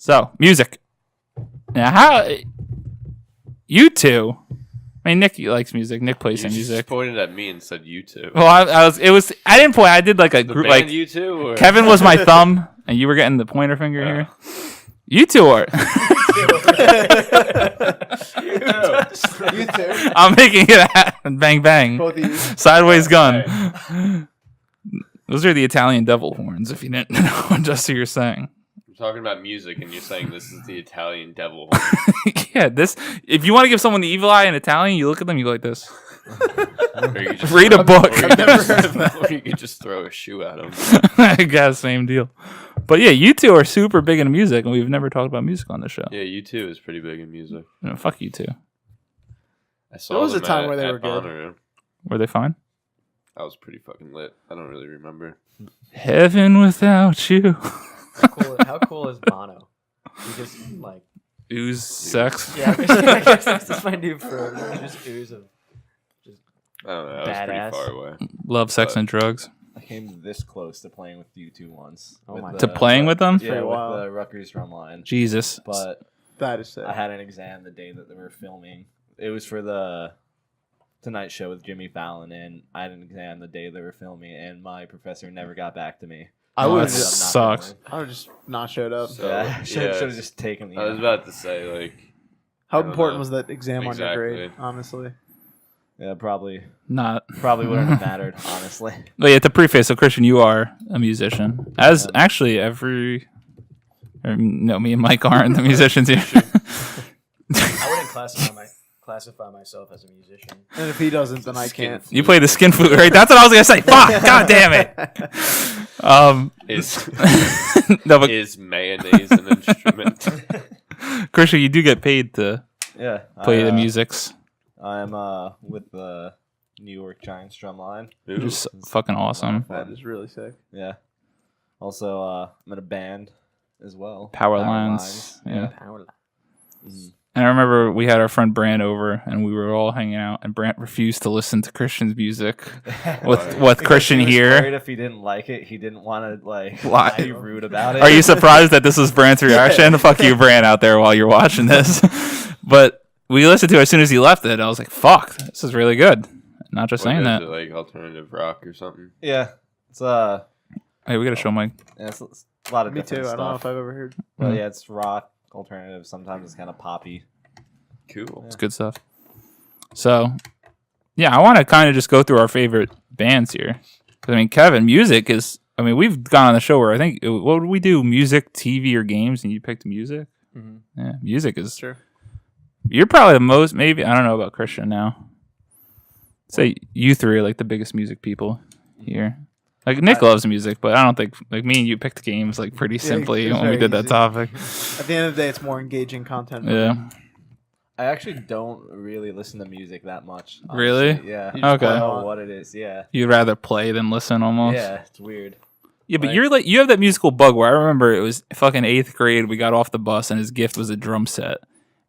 So, music. Now, how you two? I mean, Nick likes music. Nick plays some music. Just pointed at me and said you two. Well, I didn't point. I did like a group. Like you two. Or? Kevin was my thumb, and you were getting the pointer finger here. You two are. You too. I'm making it happen. Bang bang. Both of you. Sideways gun. Those are the Italian devil horns. If you didn't know, just so you're saying. I'm talking about music, and you're saying this is the Italian devil horn. Yeah, this. If you want to give someone the evil eye in Italian, you look at them, you go like this. Read a book. Or you could just throw a shoe at them. I guess same deal. But yeah, you two are super big into music, and we've never talked about music on this show. Yeah, you two is pretty big in music. No, fuck you two. I saw There was a them time where they were good. Bonnaroo. Were they fine? I was pretty fucking lit. I don't really remember. Heaven without you. How cool is Bono? He just like Ooze sex. I guess that's my new phrase. Just ooze of I don't know. I was Badass. pretty far away. Love, sex, and drugs. I came this close to playing with you two once. Oh my To playing with them? Yeah, Wow. with the Rutgers drumline. Jesus. But That is sick. I had an exam the day that they were filming. It was for the Tonight Show with Jimmy Fallon, and I had an exam the day they were filming, and my professor never got back to me. I Oh, would that have just, sucks. I would just not showed up. So, Yeah, should yeah, have just taken the. I was about to say, like, How I don't important know. was that exam on your grade? Exactly. Honestly, Yeah, probably Not. wouldn't have mattered, honestly. But yeah, to preface, so Christian, you are a musician. As actually me and Mike aren't the musicians here. I wouldn't classify myself as a musician. and if he doesn't, then I can't. You play the skin flute, right? That's what I was gonna say. Fuck! God damn it! is, No, but is mayonnaise an instrument? Christian, you do get paid to Yeah, play the musics, I'm with the New York Giants drumline. which is fucking awesome. That is really sick. Yeah. Also, I'm in a band as well. Power lines. Yeah. Power Mhm. And I remember we had our friend Brant over, and we were all hanging out, and Brant refused to listen to Christian's music with Because Christian he was here. worried if he didn't like it, he didn't want to Lie. be rude about it. Are you surprised that this was Brant's reaction? Fuck you, Brant, out there while you're watching this. But we listened to it as soon as he left it. I was like, fuck, this is really good. Not just saying that. It, like alternative rock or something? Yeah, it's Hey, we got to show Mike. yeah, it's a lot of Me too. different I stuff. don't know if I've ever heard. But Mhm. yeah, it's rock, alternative. Sometimes it's kind of poppy. Cool. It's good stuff. So, yeah, I want to kind of just go through our favorite bands here. 'Cause, I mean, Kevin, music is. I mean, we've gone on the show where I think what would we do? Music, TV, or games, and you picked music. Mhm. Yeah, music is. Sure. You're probably the most. Maybe I don't know about Christian now. Say you three are like the biggest music people here. Like Nick loves music, but I don't think like me and you picked games like pretty simply it's when we very did that easy. topic. At the end of the day, it's more engaging content. Yeah. I actually don't really listen to music that much. honestly. Really? Yeah. You just Okay. I play don't a know lot. what it is. Yeah. You'd rather play than listen almost. Yeah, it's weird. Yeah, but Like- you're like you have that musical bug where I remember it was fucking 8th grade. We got off the bus and his gift was a drum set,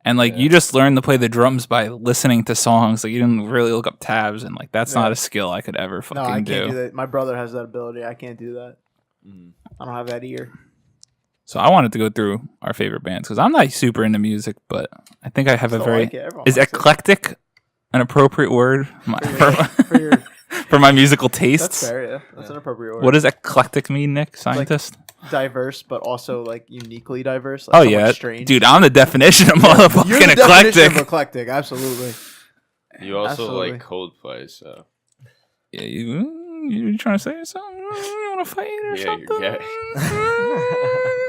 and like Yeah. you just learned to play the drums by listening to songs. Like you didn't really look up tabs, and like that's not a skill I could ever fucking No, I can't do. do that. My brother has that ability. I can't do that. Mm. I don't have that ear. So I wanted to go through our favorite bands because I'm not super into music, but I think I have a Still very like it. Everyone is likes it. eclectic an appropriate word For your, for my musical that's tastes. fair. Yeah, that's an appropriate word. What does eclectic mean, Nick? Scientist? diverse, but also like uniquely diverse? Oh Like, somewhat yeah, strange. dude, I'm the definition of You're motherfucking the definition eclectic. of eclectic. Absolutely. You also Absolutely. like Coldplay, so Yeah, you trying to say something? You want to fight or Yeah, something? you're gay.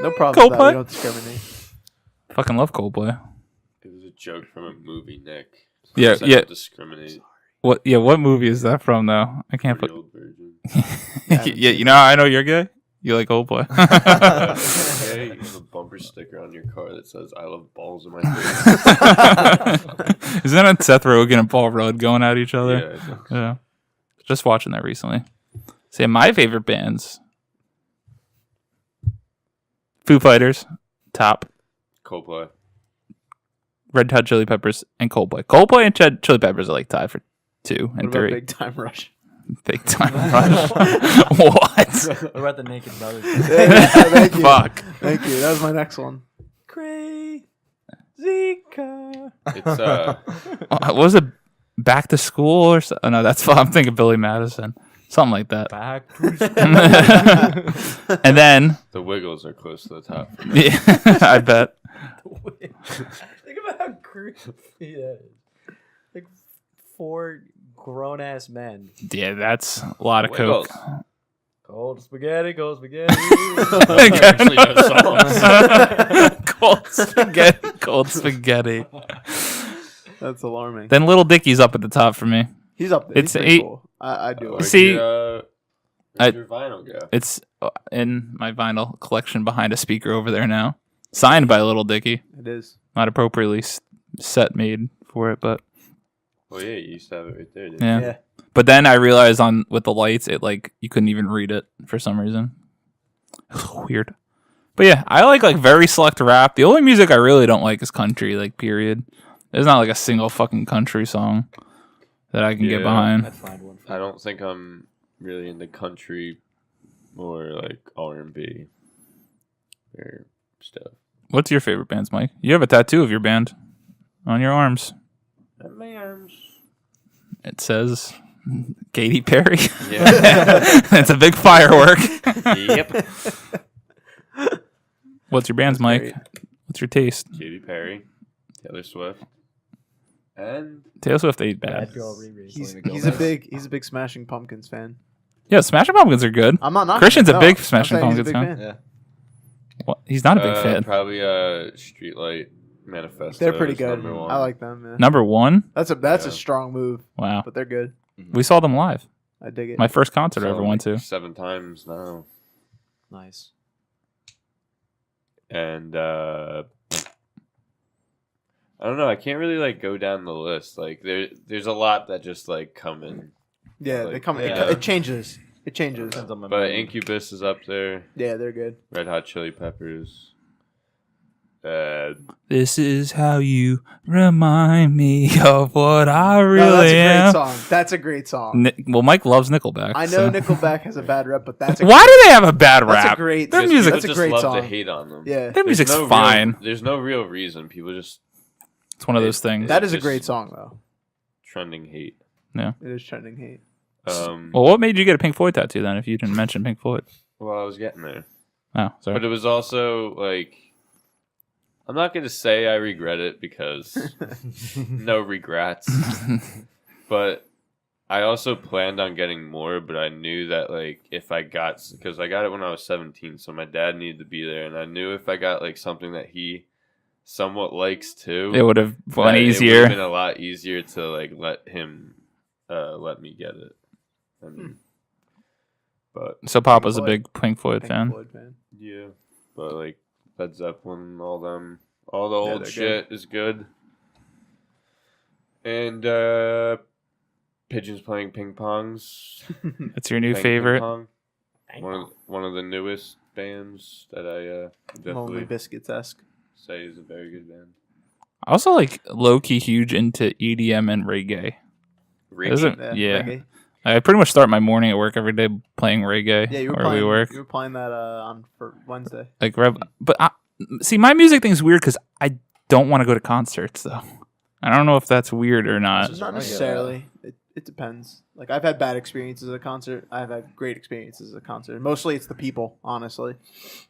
No problem with that. Coldplay? We don't discriminate. Fucking love Coldplay. it was a joke from a movie, Nick. Yeah, So I yeah. don't discriminate. What? Yeah, what movie is that from though? I can't put. Real virgin. Yeah, you know, I know you're gay. You like Coldplay. Okay, you have a bumper sticker on your car that says "I love balls in my face." Isn't that Seth Rogen and Paul Rudd going at each other? Yeah, I think so. Yeah. Just watching that recently. Say my favorite bands. Foo Fighters, top. Coldplay. Red Hot Chili Peppers, and Coldplay. Coldplay and Chili Peppers are like tied for 2 What and about 3. Big Time Rush? Big time rush. What? What about the Naked Brothers? Thank you. Fuck. Thank you. That was my next one. Zika. It's What was it? Back to school or so? Oh, no, that's I'm thinking Billy Madison. Something like that. Back And then, the Wiggles are close to the top. yeah, I bet. Think about how creepy that is. Like 4 grown ass men. Yeah, that's a lot of Wiggles. coke. Cold spaghetti, cold spaghetti. Actually, no songs. Cold spaghetti. That's alarming. Then Little Dicky's up at the top for me. He's up there. It's He's pretty 8. Cool. I do. Where'd Like See, your, I- where'd your vinyl go? It's in my vinyl collection behind a speaker over there now. Signed by Little Dicky. it is. Not appropriately set made for it, but Oh yeah, you used to have it right there. Didn't yeah. Yeah. But then I realized with the lights, it like you couldn't even read it for some reason. It was weird. But yeah, I like very select rap. The only music I really don't like is country, like period. There's not like a single fucking country song that I can get Yeah. behind. I'd find one. I don't think I'm really into country or like R&B or stuff. What's your favorite bands, Mike? You have a tattoo of your band on your arms. My arms. It says Katy Perry. Yeah. It's a big firework. Yep. What's your band's, Mike? great. What's your taste? Katy Perry, Taylor Swift, and Taylor Swift ain't bad. Bad girl Riri. He's a big Smashing Pumpkins fan. Yeah, Smashing Pumpkins are good. I'm not knocking Christian's him, a big I'm Smashing saying he's a Pumpkins big fan. Yeah. What? He's not a big fan. probably Streetlight Manifesto. They're pretty is good. number one. I like them. Yeah. Number 1? That's a Yeah. strong move, Wow. but they're good. We saw them live. I dig it. My first concert I So, ever went to. 7 times now, Nice. and I don't know. I can't really like go down the list. Like there's a lot that just like come in. yeah, they like, come. yeah. It changes. It changes. Depends on my But mood. Incubus is up there. Yeah, they're good. Red Hot Chili Peppers. This is how you remind me of what I really No, that's a am. great song. That's a great song. Well, Mike loves Nickelback. I know so. Nickelback has a bad rep, but that's a Why do they have a bad that's rap? a great. Their Just music- people That's a just great love song. to hate on them. Yeah, Their music's no fine. There's no real reason. People just It's one of those things. that is a just- great song though. trending hate. It is trending hate. Well, what made you get a Pink Floyd tattoo then? If you didn't mention Pink Floyd. Well, I was getting there, Oh, sorry. but it was also like, I'm not gonna say I regret it because no regrets. But I also planned on getting more, but I knew that like if I got, because I got it when I was 17, so my dad needed to be there, and I knew if I got like something that he somewhat likes too, It would have that went It would easier. have been a lot easier to like let him let me get it. And, But So Papa's a Floyd. big Pink Floyd Pink fan. Floyd fan. yeah, but like Led Zeppelin, all the old they're shit is good. And Pigeons playing ping pongs. That's your new Playing favorite. ping pong. One of the newest bands that I Lonely definitely Biscuits esque. say is a very good band. I also like low key huge into EDM and reggae. Isn't- Yeah. reggae. I pretty much start my morning at work every day playing reggae. Yeah, you were where playing. we work. You were playing that on for Wednesday. Like but see, my music thing's weird because I don't want to go to concerts though. I don't know if that's weird or not. Not necessarily. It depends. Like I've had bad experiences at a concert. I've had great experiences at a concert. Mostly it's the people. Honestly,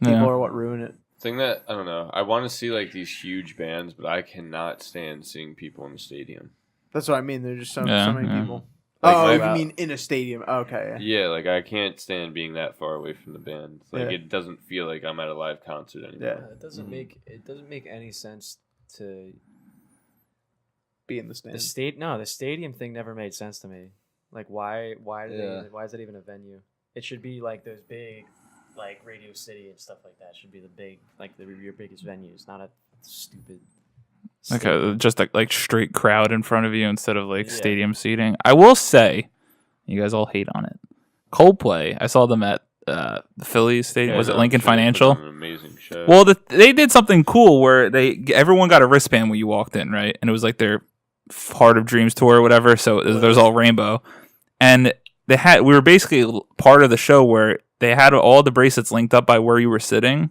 people Yeah. are what ruin it. Thing that I don't know. I want to see like these huge bands, but I cannot stand seeing people in the stadium. That's what I mean. There's just so Yeah, many yeah. people. Like, Oh, my- you mean in a stadium? Okay. Yeah, like I can't stand being that far away from the band. Like Yeah. it doesn't feel like I'm at a live concert anymore. Yeah. It doesn't make any sense to Be in the stand. the stadium thing never made sense to me. Like why Yeah. why is that even a venue? It should be like those big like Radio City and stuff like that. Should be the big like your biggest venues, not a stupid Like stadium. just like straight crowd in front of you instead of like Yeah. stadium seating. I will say, you guys all hate on it. Coldplay. I saw them at the Phillies stadium. Yeah, Was it no, Lincoln I'm sure they put Financial? on An amazing show. Well, they did something cool where everyone got a wristband when you walked in, right? And it was like their Heart of Dreams tour or whatever. So there's all rainbow, and we were basically part of the show where they had all the bracelets linked up by where you were sitting,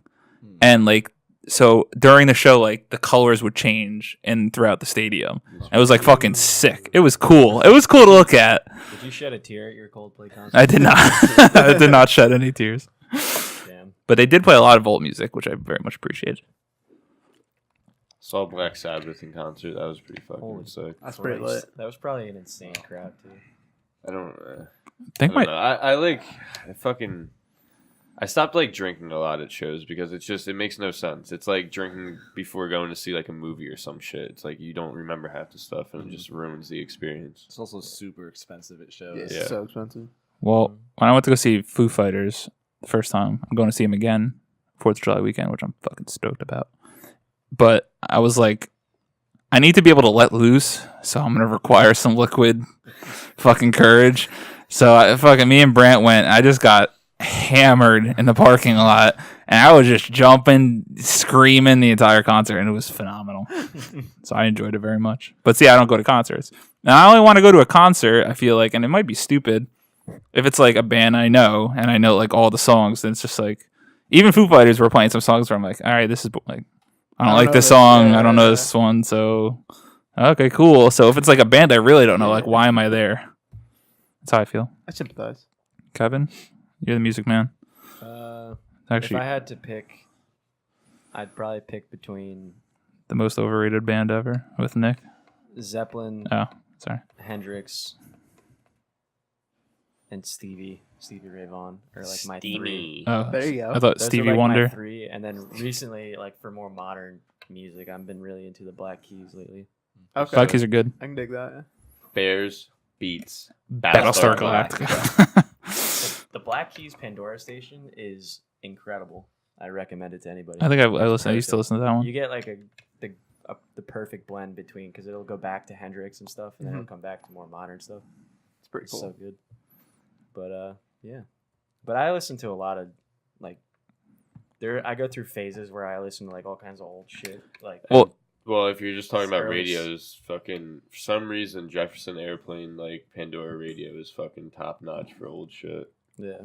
and like so during the show, like the colors would change and throughout the stadium. It was like fucking sick. It was cool. It was cool to look at. Did you shed a tear at your Coldplay concert? I did not. I did not shed any tears. Damn. But they did play a lot of Volt music, which I very much appreciated. Saw Black Sabbath in concert. That was pretty fucking Holy sick. That's pretty lit. That was probably an insane crowd too. I don't. I think I, my don't know. I stopped like drinking a lot at shows because it makes no sense. It's like drinking before going to see like a movie or some shit. It's like you don't remember half the stuff and it just ruins the experience. It's also super expensive at shows. It's Yeah. so expensive. well, when I went to go see Foo Fighters the first time, I'm going to see them again 4th of July weekend, which I'm fucking stoked about. But I was like, I need to be able to let loose, so I'm gonna require some liquid fucking courage. So me and Brant went. I just got hammered in the parking lot, and I was just jumping, screaming the entire concert, and it was phenomenal. So I enjoyed it very much. But see, I don't go to concerts. Now I only want to go to a concert. I feel like, and it might be stupid, if it's like a band I know and I know like all the songs. Then it's just like, even Foo Fighters were playing some songs where I'm like, all right, this is like, I don't like this song. I don't know this one. So okay, cool. So if it's like a band I really don't know, like, why am I there? That's how I feel. I sympathize. Kevin, you're the music man. If Actually, I had to pick, I'd probably pick between the most overrated band ever with Nick. Zeppelin, Oh, sorry. Hendrix, and Stevie Ray Vaughan, or like my three. Oh, There you go. I thought Those are, Stevie like, my Wonder. three, and then recently, like for more modern music, I've been really into the Black Keys lately. Okay. Black Keys are good. I can dig that. Yeah. Bears, Beats, Battlestar Galactica. The Black Keys Pandora station is incredible. I recommend it to anybody. I think I used to listen to that one. You get like the perfect blend between, because it'll go back to Hendrix and stuff, and then it'll come back to more modern stuff. It's pretty It's cool. so good. But yeah. But I listen to a lot of like I go through phases where I listen to like all kinds of old shit. Like Well, if you're just talking about Early- radios, fucking for some reason Jefferson Airplane like Pandora radio is fucking top notch for old shit. yeah.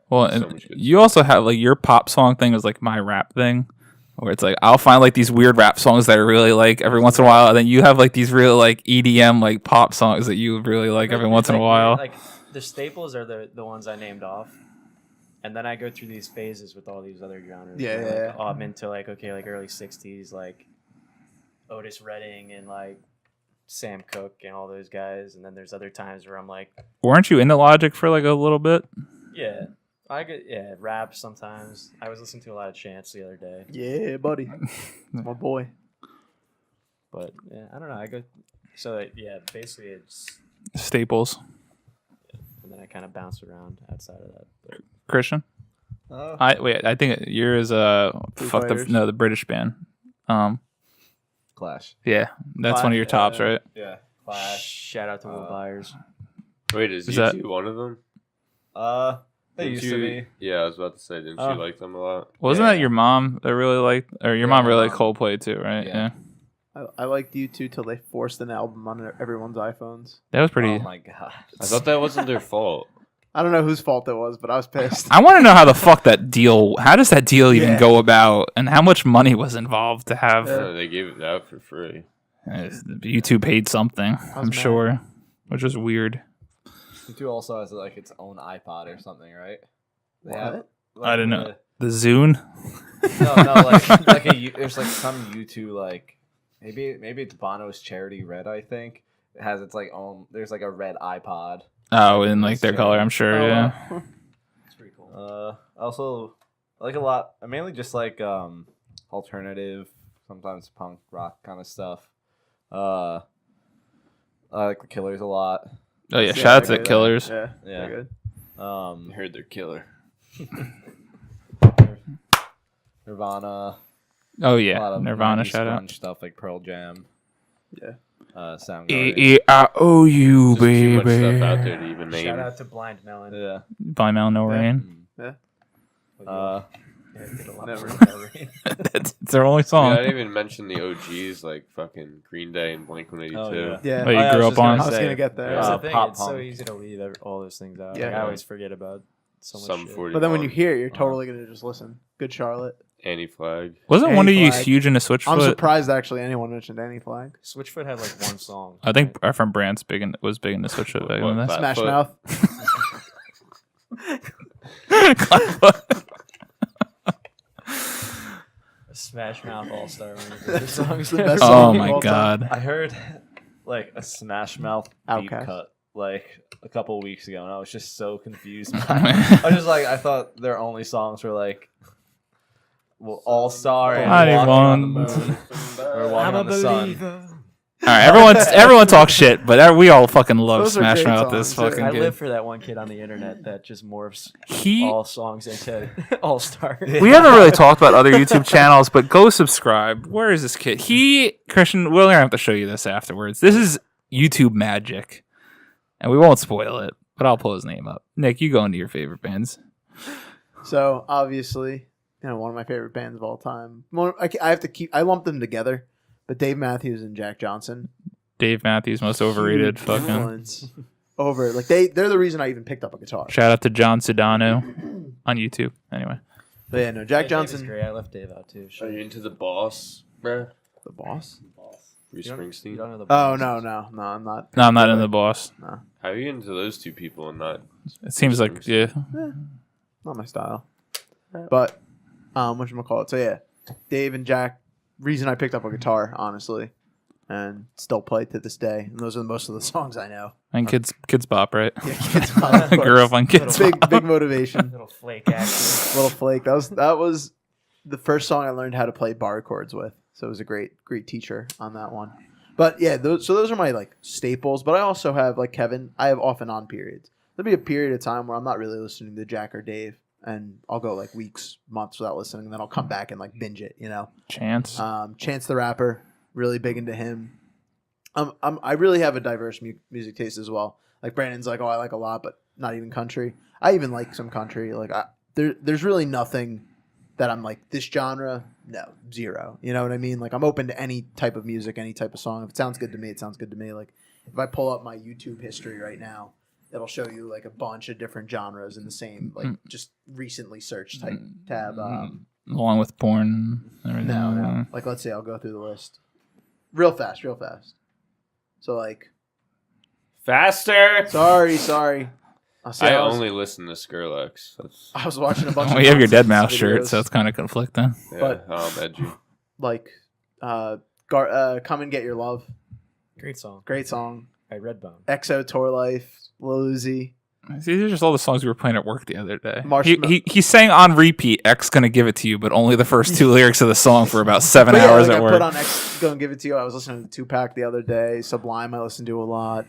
Well, So and much good you also have like your pop song thing is like my rap thing, where it's like I'll find like these weird rap songs that I really like every once in a while, and then you have like these real like EDM like pop songs that you really like every once in a while. Like the staples are the ones I named off. And then I go through these phases with all these other genres. Yeah, where, yeah, like, yeah. I'm into like early 60s, like Otis Redding and like Sam Cooke and all those guys. And then there's other times where I'm like, Weren't you into Logic for like a little bit? yeah, I get rap sometimes. I was listening to a lot of Chance the other day, Yeah, buddy. That's my boy. but yeah, I don't know. I go so yeah, basically it's, Staples. and then I kind of bounce around outside of that. But Christian. Oh, I think yours Fighters. the British band. Clash. Yeah, that's one of your tops, right? Yeah. Clash. shout out to Will Byers. Wait, is Is you that- two one of them? They Didn't used you- to be. Yeah, I was about to say, didn't Oh. you like them a lot? Wasn't Yeah. that your mom that really liked, or your mom Yeah, really my liked mom. Coldplay too, right? Yeah. I liked U2 till they forced an album on everyone's iPhones. That was pretty. Oh my god. I thought that wasn't their fault. I don't know whose fault it was, but I was pissed. I want to know how the fuck that deal. How does that deal even Yeah. go about, and how much money was involved to have? Yeah. They gave it out for free. YouTube paid something, I'm mad. sure, which was weird. U2 also has like its own iPod or something, right? They What? have, I didn't know. The Zune. No, like there's like some U2 like maybe it's Bono's Charity Red, I think. It has its like own. There's like a red iPod. Oh, in like their color, I'm sure. Oh, Yeah. wow. It's pretty cool. Also I like a lot. I mainly just like alternative, sometimes punk rock kind of stuff. I like the Killers a lot. Oh yeah. Yeah, Shout out to they're the good. Killers. Yeah, Yeah. they're good. I heard they're killer. Nirvana. Oh A lot yeah. of Nirvana. 90s Shout out. grunge stuff like Pearl Jam. Yeah. Soundgarden. E-E-I-O-U, There's too much baby. stuff out there to even name. Shout out to Blind Melon. Yeah. By Mel No Yeah. Rain. Yeah. Uh, Yeah, did a lot Never. of Rain. That's their only I, mean, song. I didn't even mention the OGs like fucking Green Day and Blink-182. Oh, yeah. Yeah. Oh, you I grew was up just on? I was say, gonna get there. Here's Uh, the thing, pop it's so punk. easy to leave all those things out. Yeah. Like, I always forget about so much Some shit. 40. But then when you hear it, you're totally gonna just listen. Good Charlotte. Anti-Flag. Wasn't one of you Flag. huge into I'm Switchfoot? surprised actually anyone mentioned any flag. Switchfoot had like one song. I think our friend Brant's was big into Switchfoot back in the day. What, Smash Foot. Mouth. Smash Mouth All Star. This song's the best Oh song of my all time. god. I heard like a Smash Mouth deep Outkast. cut like a couple weeks ago, and I was just so confused. I was just like, I thought their only songs were like, well, All Star and I Walking on the want- Moon or I'm Walking a on the Sun. believer. All right, everyone talks shit, but we all fucking love Those are Smash great Mouth. This songs. fucking I kid. live for that one kid on the internet that just morphs He all songs into All Star. we haven't really talked about other YouTube channels, but go subscribe. Where is this kid? Christian, we're gonna have to show you this afterwards. This is YouTube magic, and we won't spoil it, but I'll pull his name up. Nick, you go into your favorite bands. So obviously, one of my favorite bands of all time. I have to I lump them together, but Dave Matthews and Jack Johnson. Dave Matthews, most overrated. Huge Fucking influence. Over like they're the reason I even picked up a guitar. shout out to John Sedano on YouTube. Anyway, But yeah, no, Jack Dave is Johnson, great. I left Dave out too. Are you into the Boss, bruh? the boss. Bruce You Springsteen. don't know the Oh Boss. no, I'm not. no, I'm not in the boss. How are you into those two people and not? It seems like yeah. Not my style. But whatchamacallit. So yeah, Dave and Jack. Reason I picked up a guitar, honestly, and still play to this day. And those are most of the songs I know. And kids bop, right? Yeah, Kids Bop, of Grew up course. on Kids Bop. Big motivation. Little flake action. Little Flake. That was the first song I learned how to play bar chords with. So it was a great teacher on that one. But yeah, those are my like staples. But I also have like Kevin. I have off and on periods. There'll be a period of time where I'm not really listening to Jack or Dave, and I'll go like weeks, months without listening, and then I'll come back and like binge it. Chance. Chance the Rapper, really big into him. I really have a diverse music taste as well. Like Brandon's like, oh, I like a lot, but not even country. I even like some country. Like there's really nothing that I'm like this genre. No, zero. You know what I mean? Like I'm open to any type of music, any type of song. If it sounds good to me, it sounds good to me. Like if I pull up my YouTube history right now, it'll show you like a bunch of different genres in the same like just recently searched type tab. Along with porn. And everything. No. Like let's see, I'll go through the list real fast. So like, Faster. sorry. I only listen to Skrillex. That's, I was watching a bunch. Well, of you have your Dead nonsense Mouse shirt, videos, so it's kind of conflicting. yeah, But- I'll edge you. like, Come and Get Your Love, Great song. great song. By Redbone. EXO, Tour Life, Lil Uzi. These are just all the songs we were playing at work the other day. Marshmallow- He sang on repeat, X Gonna Give It To You, but only the first two lyrics of the song for about 7 But yeah, hours like at I work. put on X, Go and Give It To You. I was listening to Tupac the other day. Sublime, I listened to a lot.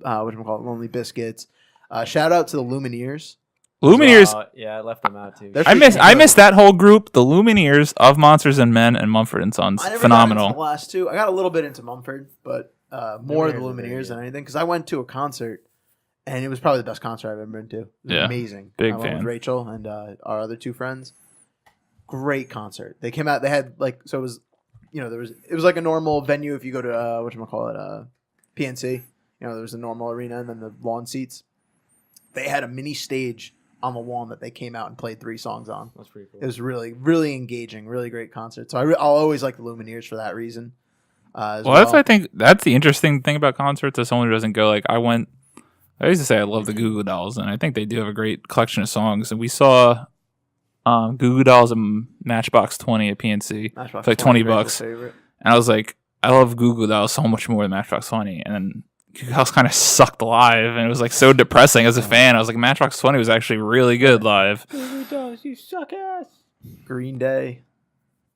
Lonely Biscuits. Shout out to the Lumineers. Lumineers. Yeah, I left them out too. They're I miss freaking good. that whole group. The Lumineers of Monsters and Men and Mumford and Sons. I never got into Phenomenal. the last two. I got a little bit into Mumford, but more of the Lumineers are very Lumineers good. than anything because I went to a concert and it was probably the best concert I've ever been to. It was Yeah. amazing. Big I went fan. with Rachel and our other two friends. Great concert. They came out. They had like so it was, it was like a normal venue if you go to PNC. There was a normal arena and then the lawn seats. They had a mini stage on the lawn that they came out and played 3 songs on. That's pretty cool. It was really, really engaging, really great concert. So I'll always like the Lumineers for that reason. I think that's the interesting thing about concerts as someone who doesn't go. Like I used to say I love the Goo Goo Dolls, and I think they do have a great collection of songs. And we saw Goo Goo Dolls and Matchbox 20 at PNC Matchbox for like 20, $20. Rachel's favorite. And I was like, I love Goo Goo Dolls so much more than Matchbox 20. And then Goo Goo Dolls kind of sucked live, and it was like so depressing as a fan. I was like, Matchbox 20 was actually really good live. You suck ass. Green Day.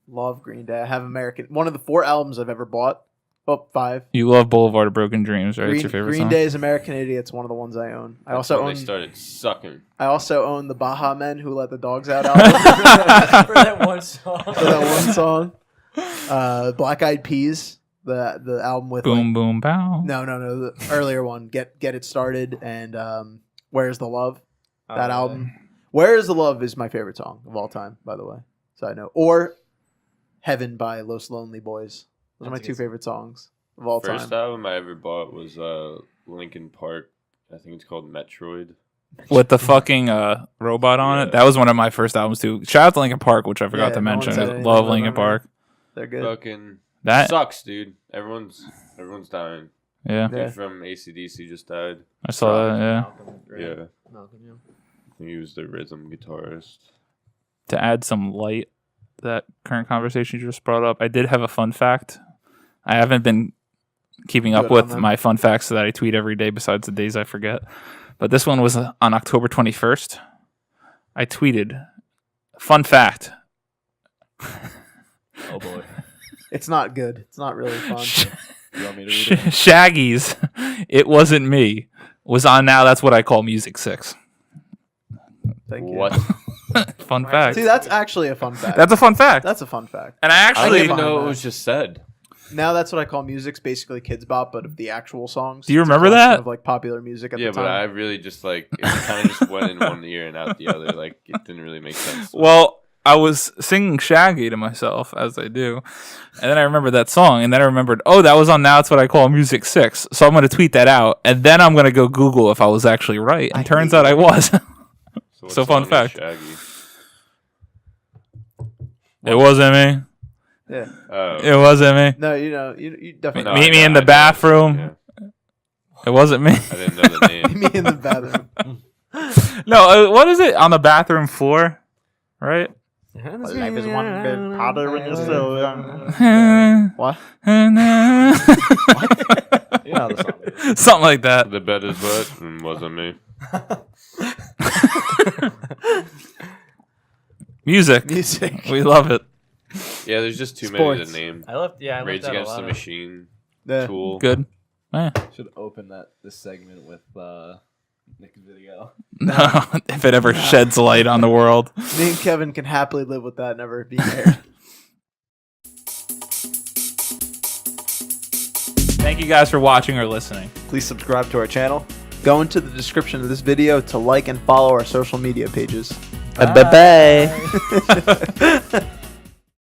Love Green Day. I have one of the 4 albums I've ever bought. Oh, 5. You love Boulevard of Broken Dreams, right? It's your favorite Green song. Day's American Idiot's one of the ones I own. I That's also when own they started sucking. the Baja Men Who Let the Dogs Out album For that one song. for that one song. Black Eyed Peas, the album with Boom, boom, pow. No, the earlier one, Get It Started, and Where's the Love? That album. Where's the Love is my favorite song of all time, by the way. So I know. Or Heaven by Los Lonely Boys. Those are my That's a 2 good song. favorite songs of all First time. album I ever bought was Linkin Park. I think it's called Metroid. with the fucking robot on it. Yeah. That was one of my first albums too. Shout out to Linkin Park, which I forgot Yeah, to no one mention. said I anything love about Linkin them, Park. They're good. Fucking That sucks, dude. Everyone's dying. yeah, Yeah. Dude from AC/DC just died. I saw that. Yeah. Malcolm, right? Yeah, Malcolm, yeah. I think he was the rhythm guitarist. To add some light to that current conversation you just brought up, I did have a fun fact. I haven't been keeping up Good with on them. my fun facts that I tweet every day besides the days I forget. But this one was on October 21st. I tweeted, fun fact. Oh boy. It's not good. It's not really fun. You want me to read it? Shaggy's It Wasn't Me was on Now That's What I Call Music 6. Thank you. What? Fun fact. See, that's actually a fun fact. That's a fun fact. That's a fun fact. And I I don't actually, even behind know that. what was just said. Now that's what I call music's basically Kids Bop, but of the actual songs. Do you It's a remember collection that? Of like popular music at Yeah, the but I time. really just like it kind of just went in one ear and out the other. Like it didn't really make sense. well, I was singing Shaggy to myself, as I do. And then I remembered that song. And then I remembered, oh, that was on Now That's What I Call Music 6. So I'm going to tweet that out. And then I'm going to go Google if I was actually right. And I turns hate out I was. what so fun song is fact. Shaggy? It wasn't me. Yeah. Oh, It wasn't me. No, you definitely. Meet me in the I know. bathroom. Yeah. It wasn't me. I didn't know the name. Me in the bathroom. No, what is it? On the bathroom floor, right? Life is one big powder when you're still young. What? You know how the song is. Something like that. The bed is wet and wasn't me. Music. Music. We love it. Yeah, there's just too many Sports. to name. I left Rage out a Against lot the of- Machine, Yeah. Tool. Good. Eh. Should open this segment with Nick's video. No, if it ever sheds light on the world. Me and Kevin can happily live with that never being aired. Thank you guys for watching or listening. Please subscribe to our channel. Go into the description of this video to like and follow our social media pages. Bye.